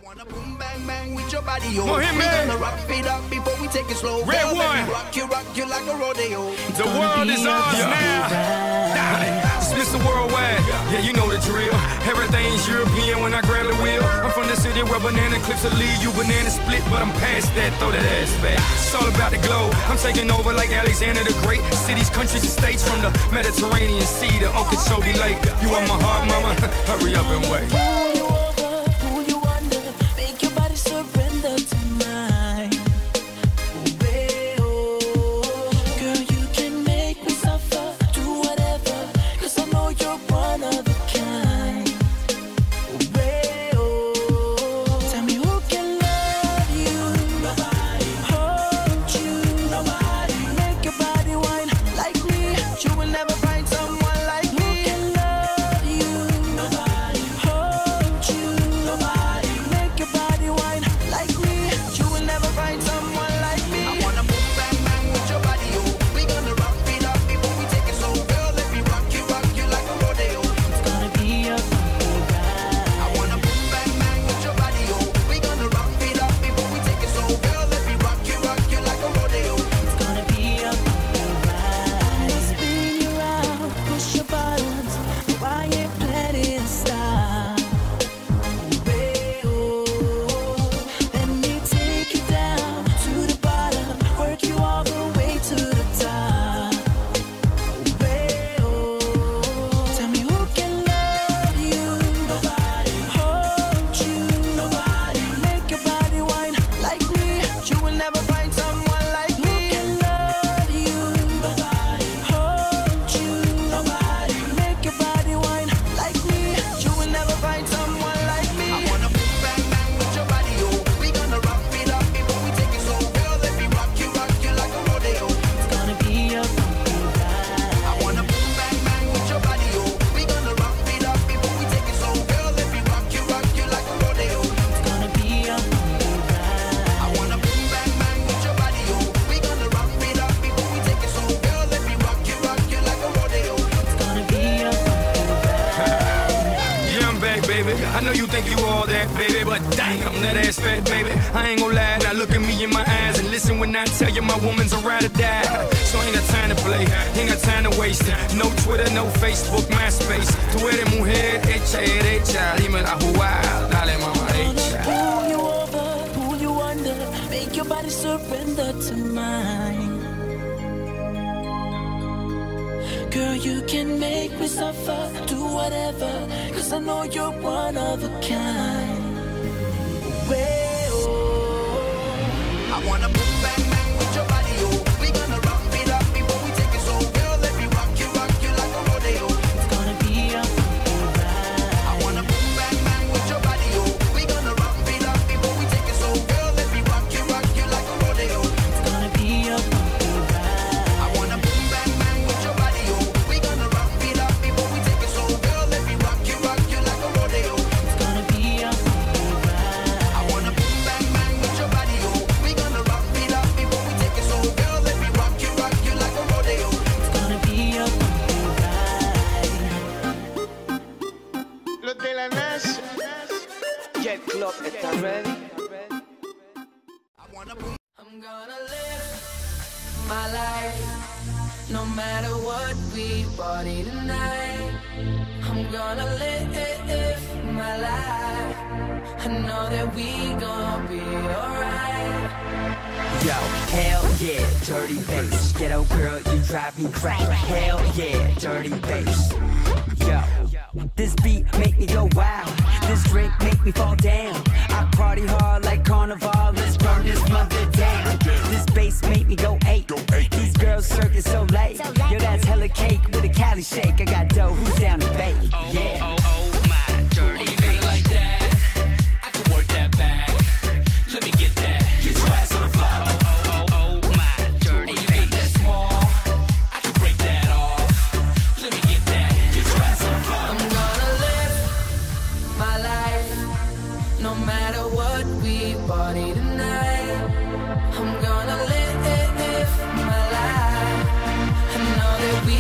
wanna boom bang bang with your body, yo. More him, We man. gonna rock it up before we take it slow. Red Girl, one. let me rock you like a rodeo. The world is ours now. It's Mr. Worldwide. Yeah, you know the drill. Everything's European when I grab the wheel. I'm from the city where banana clips will leave you banana split, but I'm past that. Throw that ass back. It's all about the globe. I'm taking over like Alexander the Great. Cities, countries, and states from the Mediterranean Sea to Okeechobee Lake. You are my heart, mama. Hurry up and wait. I know you think you all that, baby, but damn, that ass fat, baby. I ain't gon' lie, now look at me in my eyes and listen when I tell you my woman's a ride or die. So I ain't got time to play, ain't got time to waste. No Twitter, no Facebook, MySpace. Tú eres mujer, hecha y derecha, dime la jugada, dale mama hecha. Pull you over, pull you under, make your body surrender to mine. Girl, you can make me suffer, do whatever, cause I know you're one of a kind. Well, I wanna boom bang bang with your body, yo. We gonna rock it up before we take it slow. Girl, let me rock you like a rodeo. it's gonna be a funky ride. I wanna boom bang bang with your body, yo. We gonna rock it up before we take it slow. Girl, let me rock you like a rodeo. It's gonna be a funky ride. I wanna boom bang bang with your body, yo. We gonna rock it up before we take it slow. Girl, let me rock you like a rodeo. It's gonna be a funky ride. I wanna boom bang bang with your body, yo. We gonna rock it up before we take it slow. Girl, let me rock you like a rodeo. It's gonna be a funky ride. Los de la NASA. Jet Club está ready. I wanna boom. I'm gonna live my life, no matter what we party tonight. I'm gonna live my life. I know that we gonna be alright. Yo, hell yeah, dirty bass. Ghetto girl, you drive me crazy. Hell yeah, dirty bass. Yo, this beat make me go wild. This drink make me fall down. I party hard like carnival. Let's burn this mother down. This bass make me go eight. These girls circus so late. Yo, that's hella cake with a Cali shake. I got dough, who's down to bake? Yeah. My dirty bass. Like that, I can work that back. Let me get that. Get your ass on the floor. My dirty bass. That small, I can break that off. Let me get that. Get your ass on the floor. I'm gonna live my life, no matter what we party tonight. I'm gonna live my life. I know that we